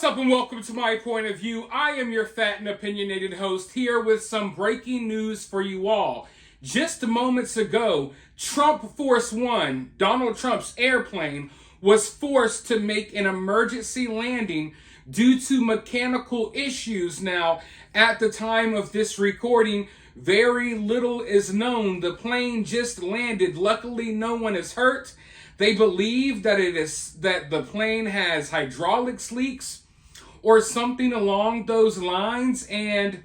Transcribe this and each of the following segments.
What's up and welcome to my point of view. I am your fat and opinionated host here with some breaking news for you all. Just moments ago, Trump Force One, Donald Trump's airplane, was forced to make an emergency landing due to mechanical issues. Now, at the time of this recording, very little is known. The plane just landed. Luckily, no one is hurt. They believe that the plane has hydraulics leaks or something along those lines, and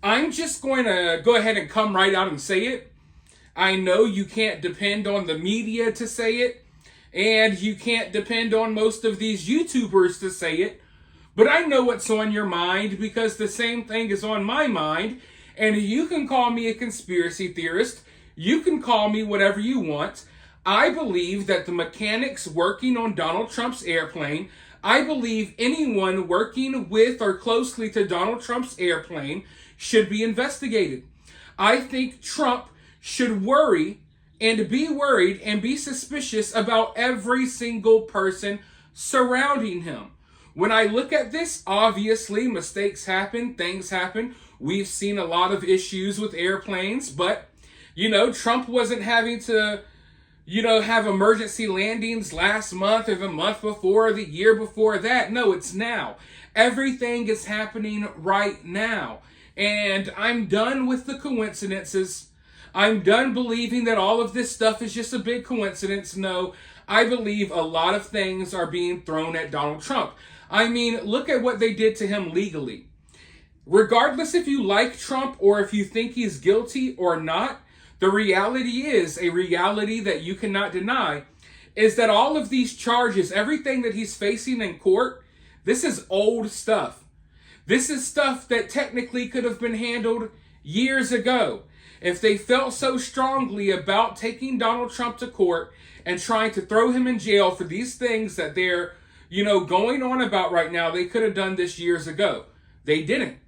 I'm just going to go ahead and come right out and say it. I know you can't depend on the media to say it, and you can't depend on most of these YouTubers to say it, but I know what's on your mind because the same thing is on my mind, and you can call me a conspiracy theorist. You can call me whatever you want. I believe that the mechanics working on Donald Trump's airplane, I believe anyone working with or closely to Donald Trump's airplane should be investigated. I think Trump should worry and be worried and be suspicious about every single person surrounding him. When I look at this, obviously mistakes happen, things happen. We've seen a lot of issues with airplanes, but, Trump wasn't having to have emergency landings last month or the month before or the year before that. No, it's now. Everything is happening right now. And I'm done with the coincidences. I'm done believing that all of this stuff is just a big coincidence. No, I believe a lot of things are being thrown at Donald Trump. I mean, look at what they did to him legally. Regardless if you like Trump or if you think he's guilty or not, the reality is, a reality that you cannot deny, is that all of these charges, everything that he's facing in court, this is old stuff. This is stuff that technically could have been handled years ago. If they felt so strongly about taking Donald Trump to court and trying to throw him in jail for these things that they're, going on about right now, they could have done this years ago. They didn't,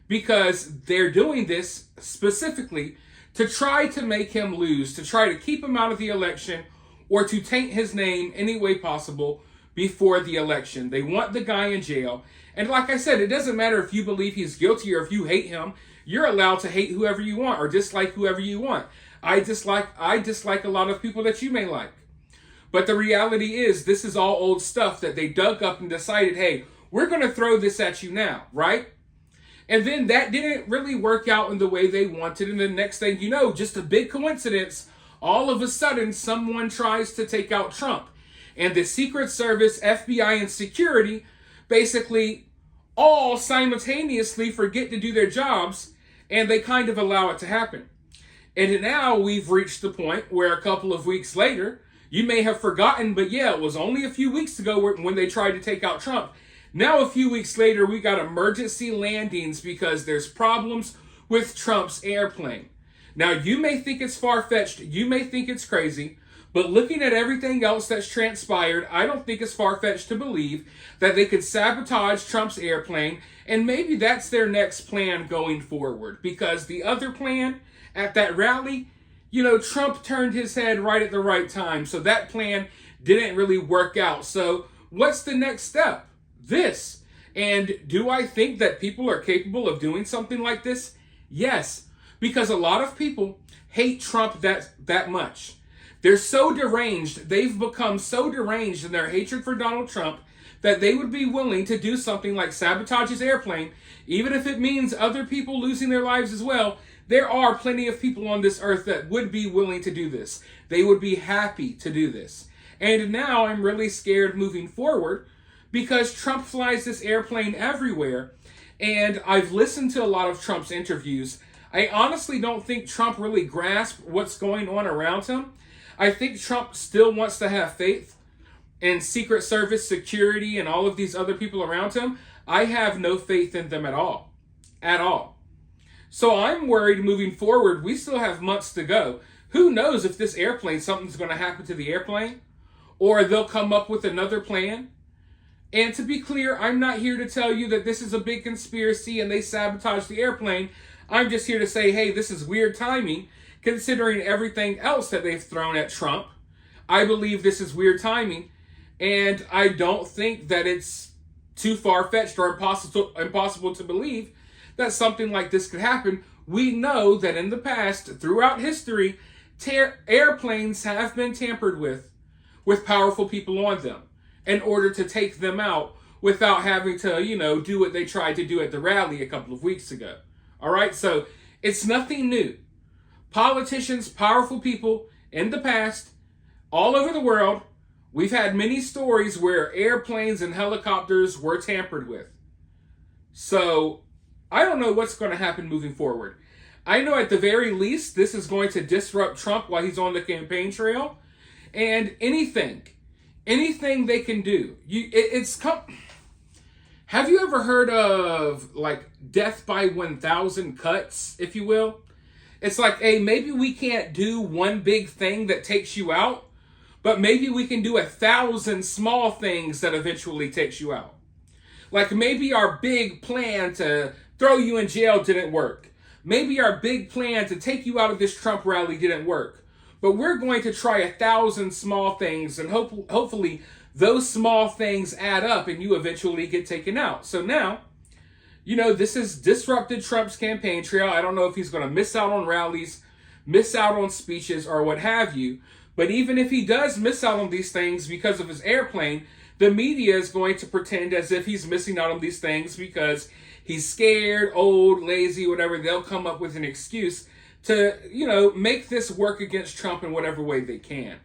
because they're doing this specifically to try to make him lose, to try to keep him out of the election, or to taint his name any way possible before the election. They want the guy in jail. And like I said, it doesn't matter if you believe he's guilty or if you hate him. You're allowed to hate whoever you want or dislike whoever you want. I dislike a lot of people that you may like. But the reality is, this is all old stuff that they dug up and decided, hey, we're going to throw this at you now, right? And then that didn't really work out in the way they wanted. And the next thing you know, just a big coincidence, all of a sudden someone tries to take out Trump. And the Secret Service, FBI, and security basically all simultaneously forget to do their jobs, and they kind of allow it to happen. And now we've reached the point where a couple of weeks later, you may have forgotten, but yeah, it was only a few weeks ago when they tried to take out Trump. Now, a few weeks later, we got emergency landings because there's problems with Trump's airplane. Now, you may think it's far-fetched, you may think it's crazy, but looking at everything else that's transpired, I don't think it's far-fetched to believe that they could sabotage Trump's airplane, and maybe that's their next plan going forward. Because the other plan at that rally, Trump turned his head right at the right time, so that plan didn't really work out. So, what's the next step? This. And do I think that people are capable of doing something like this? Yes, because a lot of people hate Trump that much. They're so deranged, they've become so deranged in their hatred for Donald Trump that they would be willing to do something like sabotage his airplane, even if it means other people losing their lives as well. There are plenty of people on this earth that would be willing to do this. They would be happy to do this. And now I'm really scared moving forward, because Trump flies this airplane everywhere, and I've listened to a lot of Trump's interviews. I honestly don't think Trump really grasped what's going on around him. I think Trump still wants to have faith in Secret Service, security, and all of these other people around him. I have no faith in them at all. At all. So I'm worried moving forward. We still have months to go. Who knows if this airplane, something's going to happen to the airplane, or they'll come up with another plan. And to be clear, I'm not here to tell you that this is a big conspiracy and they sabotaged the airplane. I'm just here to say, hey, this is weird timing, considering everything else that they've thrown at Trump. I believe this is weird timing, and I don't think that it's too far-fetched or impossible to believe that something like this could happen. We know that in the past, throughout history, airplanes have been tampered with powerful people on them in order to take them out without having to, do what they tried to do at the rally a couple of weeks ago. All right, so it's nothing new. Politicians, powerful people in the past, all over the world, we've had many stories where airplanes and helicopters were tampered with. So I don't know what's going to happen moving forward. I know at the very least this is going to disrupt Trump while he's on the campaign trail. And anything they can do. Have you ever heard of like death by 1,000 cuts, if you will? It's like, hey, maybe we can't do one big thing that takes you out, but maybe we can do 1,000 small things that eventually takes you out. Like maybe our big plan to throw you in jail didn't work. Maybe our big plan to take you out of this Trump rally didn't work. But we're going to try 1,000 small things, and hopefully those small things add up and you eventually get taken out. So now, this has disrupted Trump's campaign trail. I don't know if he's going to miss out on rallies, miss out on speeches, or what have you. But even if he does miss out on these things because of his airplane, the media is going to pretend as if he's missing out on these things because he's scared, old, lazy, whatever. They'll come up with an excuse to, make this work against Trump in whatever way they can.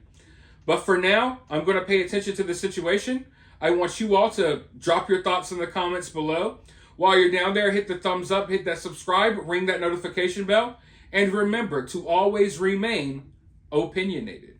But for now, I'm going to pay attention to the situation. I want you all to drop your thoughts in the comments below. While you're down there, hit the thumbs up, hit that subscribe, ring that notification bell, and remember to always remain opinionated.